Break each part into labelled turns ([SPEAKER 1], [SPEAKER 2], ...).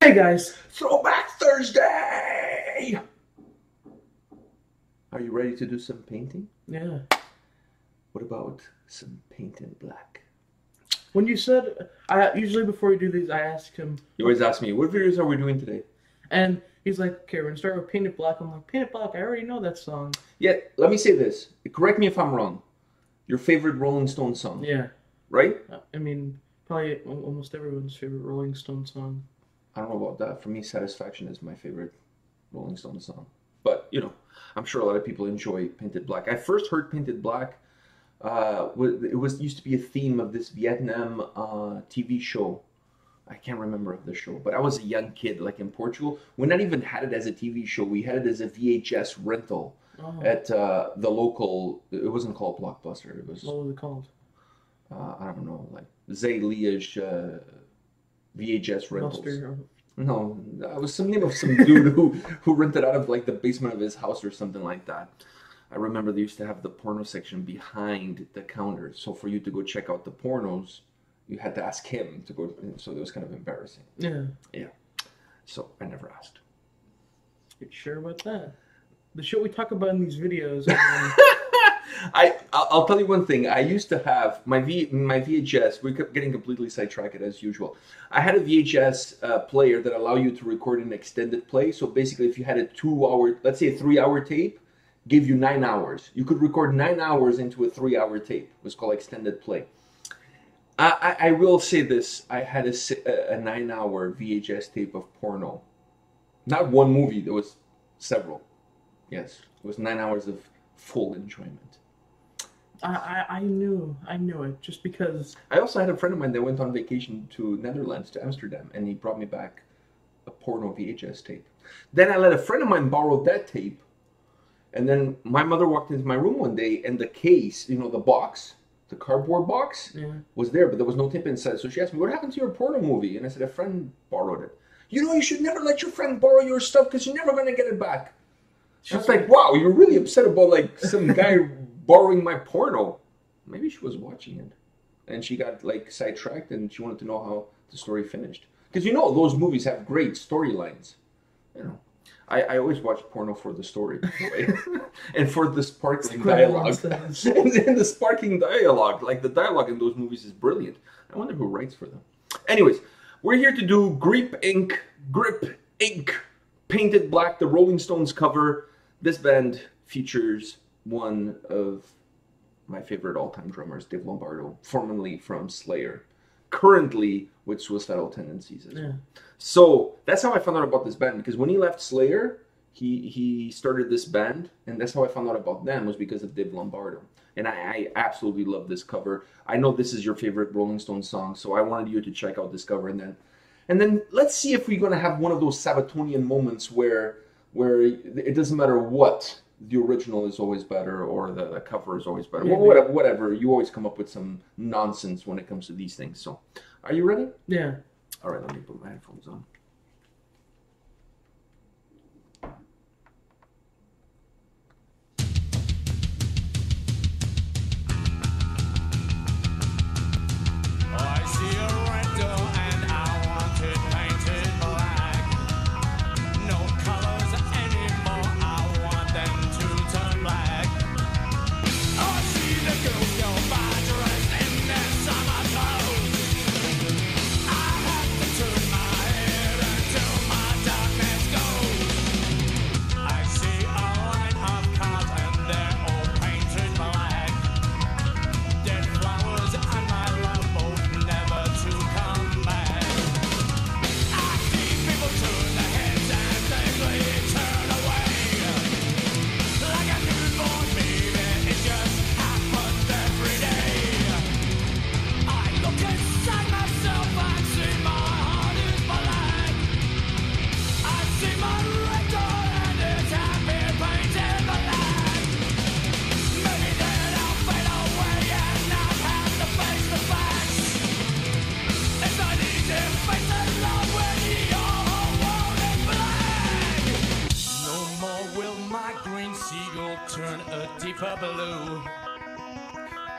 [SPEAKER 1] Hey guys!
[SPEAKER 2] Throwback Thursday! Are you ready to do some painting?
[SPEAKER 1] Yeah.
[SPEAKER 2] What about some paint in black?
[SPEAKER 1] When you said, usually before we do these, I ask him.
[SPEAKER 2] You always ask me, what videos are we doing today?
[SPEAKER 1] And he's like, okay, we're going to start with Painted Black. I'm like, Painted Black, I already know that song.
[SPEAKER 2] Yeah, let me say this. Correct me if I'm wrong. Your favorite Rolling Stone song?
[SPEAKER 1] Yeah.
[SPEAKER 2] Right?
[SPEAKER 1] I mean, probably almost everyone's favorite Rolling Stone song.
[SPEAKER 2] I don't know about that. For me, Satisfaction is my favorite Rolling Stone song. But, you know, I'm sure a lot of people enjoy Painted Black. I first heard Painted Black. It used to be a theme of this Vietnam TV show. I can't remember of the show, but I was a young kid, like in Portugal. We not even had it as a TV show. We had it as a VHS rental at the local. It wasn't called Blockbuster. It was.
[SPEAKER 1] What was it called?
[SPEAKER 2] I don't know, like Zay Liège VHS rentals. No, it was some name of some dude who rented out of like the basement of his house or something like that. I remember they used to have the porno section behind the counter. So for you to go check out the pornos, you had to ask him to go. So it was kind of embarrassing.
[SPEAKER 1] Yeah.
[SPEAKER 2] Yeah. So I never asked.
[SPEAKER 1] You sure about that? The shit we talk about in these videos.
[SPEAKER 2] I'll tell you one thing. I used to have my VHS. We kept getting completely sidetracked as usual. I had a VHS player that allowed you to record an extended play. So basically, if you had a 2-hour, let's say a 3-hour tape, gave you 9 hours. You could record 9 hours into a 3-hour tape. It was called extended play. I will say this. I had a 9-hour VHS tape of porno. Not one movie. There was several. Yes. It was 9 hours of full enjoyment.
[SPEAKER 1] I knew it just because.
[SPEAKER 2] I also had a friend of mine that went on vacation to Netherlands, to Amsterdam, and he brought me back a porno VHS tape. Then I let a friend of mine borrow that tape, and then my mother walked into my room one day, and the case, you know, the box, the cardboard box, was there, but there was no tape inside. So she asked me, what happened to your porno movie? And I said, a friend borrowed it. You know, you should never let your friend borrow your stuff because you're never going to get it back. I was like, wow, you're really upset about like some guy borrowing my porno. Maybe she was watching it and she got like sidetracked and she wanted to know how the story finished. Because you know, those movies have great storylines. You know, I always watch porno for the story, right? And for the sparkling dialogue. and the sparkling dialogue, like the dialogue in those movies is brilliant. I wonder who writes for them. Anyways, we're here to do Grip Ink, Painted Black, the Rolling Stones cover. This band features one of my favorite all-time drummers, Dave Lombardo, formerly from Slayer, currently with Suicidal Tendencies as well. So that's how I found out about this band, because when he left Slayer, he started this band, and that's how I found out about them, was because of Dave Lombardo. And I absolutely love this cover. I know this is your favorite Rolling Stones song, so I wanted you to check out this cover, and then let's see if we're going to have one of those Sabatonian moments where it doesn't matter what, the original is always better or the cover is always better. Whatever. You always come up with some nonsense when it comes to these things. So, are you ready?
[SPEAKER 1] Yeah.
[SPEAKER 2] All right, let me put my headphones on.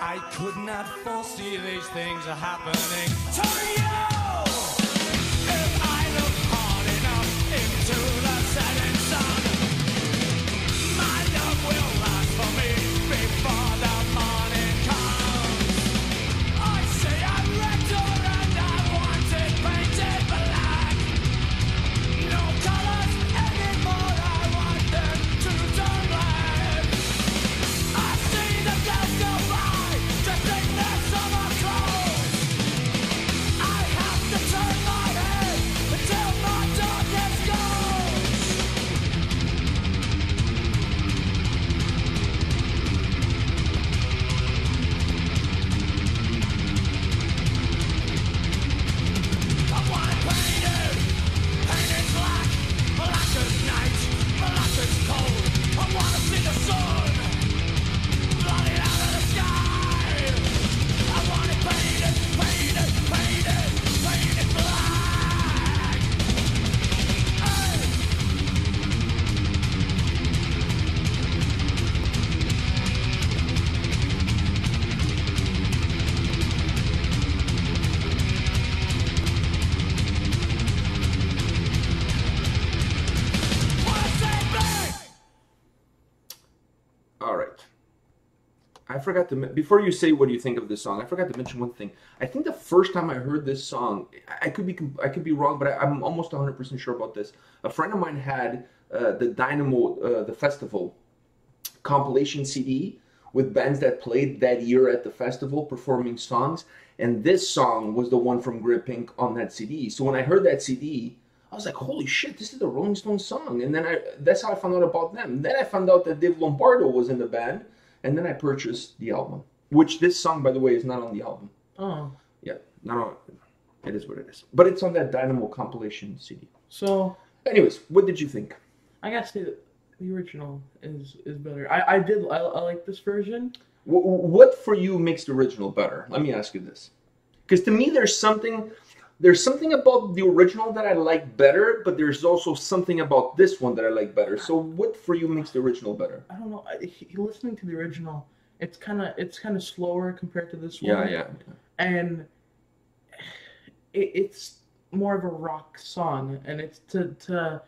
[SPEAKER 3] I could not foresee these things are happening to you. If I look hard
[SPEAKER 2] I forgot to before you say what do you think of this song. I forgot to mention one thing. I think the first time I heard this song, I could be wrong, but I'm almost 100% sure about this. A friend of mine had the Dynamo the festival compilation CD with bands that played that year at the festival performing songs, and this song was the one from Grip Pink on that CD. So when I heard that CD, I was like, holy shit, this is the Rolling Stones song. And then that's how I found out about them. Then I found out that Dave Lombardo was in the band, and then I purchased the album. Which this song, by the way, is not on the album.
[SPEAKER 1] Oh.
[SPEAKER 2] Yeah, no, it is what it is. But it's on that Dynamo compilation CD.
[SPEAKER 1] So,
[SPEAKER 2] anyways, what did you think?
[SPEAKER 1] I gotta say that the original is better. I like this version.
[SPEAKER 2] What for you makes the original better? Let me ask you this. Because to me, there's something about the original that I like better, but there's also something about this one that I like better. So what for you makes the original better?
[SPEAKER 1] I don't know. Listening to the original, it's kind of slower compared to this one.
[SPEAKER 2] Yeah.
[SPEAKER 1] And it's more of a rock song, and it's to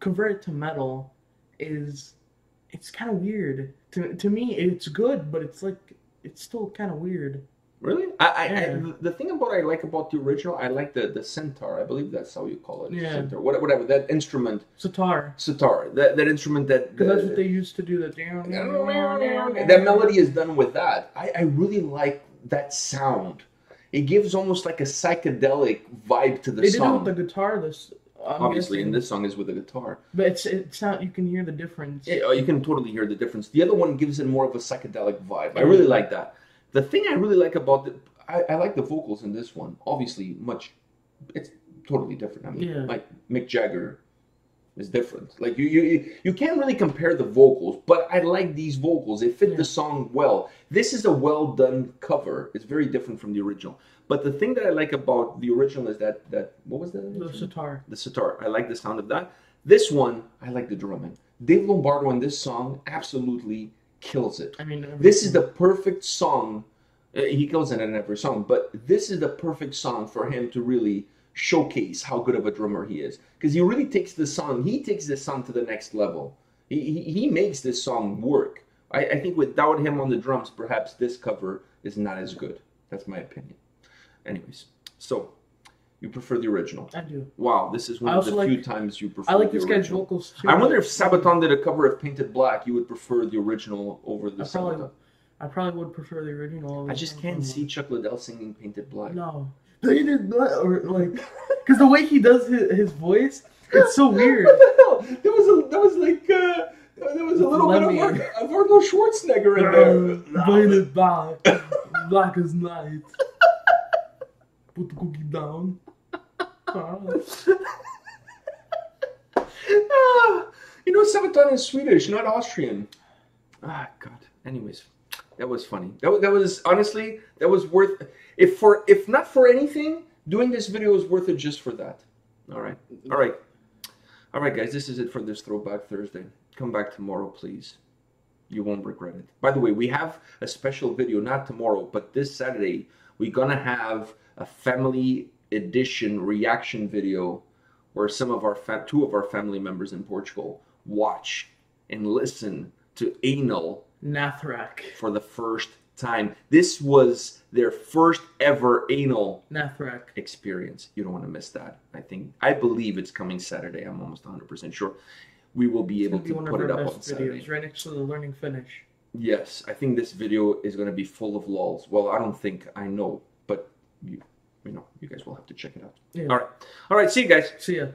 [SPEAKER 1] convert it to metal it's kind of weird. To me, it's good, but it's still kind of weird.
[SPEAKER 2] Really? The thing I like about the original, I like the centaur. I believe that's how you call it.
[SPEAKER 1] Yeah.
[SPEAKER 2] Centaur. Whatever, that instrument.
[SPEAKER 1] Sitar.
[SPEAKER 2] That instrument that...
[SPEAKER 1] Because that's what they used to do. That
[SPEAKER 2] melody is done with that. I really like that sound. It gives almost like a psychedelic vibe to the song.
[SPEAKER 1] They did it with the guitar.
[SPEAKER 2] Obviously, and this song is with a guitar.
[SPEAKER 1] But you can hear the difference.
[SPEAKER 2] You can totally hear the difference. The other one gives it more of a psychedelic vibe. I really like that. The thing I really like about I like the vocals in this one. Obviously, it's totally different. I mean, like Mick Jagger is different. Like you can't really compare the vocals, but I like these vocals. They fit the song well. This is a well done cover. It's very different from the original. But the thing that I like about the original is that what was that?
[SPEAKER 1] The sitar.
[SPEAKER 2] The sitar. I like the sound of that. This one, I like the drumming. Dave Lombardo in this song absolutely kills it.
[SPEAKER 1] I mean,
[SPEAKER 2] this is the perfect song. He kills it in every song, but this is the perfect song for him to really showcase how good of a drummer he is. Because he really takes the song. He takes this song to the next level. He makes this song work. I think without him on the drums, perhaps this cover is not as good. That's my opinion. Anyways, so you prefer the original?
[SPEAKER 1] I do.
[SPEAKER 2] Wow, this is one of the few times you prefer the original.
[SPEAKER 1] I like this guy's vocals too.
[SPEAKER 2] I wonder if Sabaton did a cover of Painted Black, you would prefer the original over the Sabaton.
[SPEAKER 1] I probably would prefer the original.
[SPEAKER 2] I just can't see Chuck Liddell singing Painted Black.
[SPEAKER 1] No. Painted Black, or like, because the way he does his voice, it's so weird.
[SPEAKER 2] What the hell? There was a little bit of Arnold Schwarzenegger in there.
[SPEAKER 1] Painted Black, black as night. Put the cookie down.
[SPEAKER 2] Sabaton is Swedish, not Austrian. God. Anyways, that was funny. That was honestly, that was worth. If not for anything, doing this video is worth it just for that. All right, guys. This is it for this Throwback Thursday. Come back tomorrow, please. You won't regret it. By the way, we have a special video, not tomorrow, but this Saturday. We're gonna have a family edition reaction video where some of our two of our family members in Portugal watch and listen to Anal
[SPEAKER 1] Nathrak
[SPEAKER 2] for the first time. This was their first ever Anal
[SPEAKER 1] Nathrak
[SPEAKER 2] experience. You don't want to miss that. I believe it's coming Saturday. I'm almost 100% sure. We will be able to put it up on Saturday.
[SPEAKER 1] Videos, right next to the Learning Finnish.
[SPEAKER 2] Yes, I think this video is going to be full of lulls. Well, I don't think, I know, but you guys will have to check it out.
[SPEAKER 1] Yeah.
[SPEAKER 2] All right. See you guys.
[SPEAKER 1] See ya.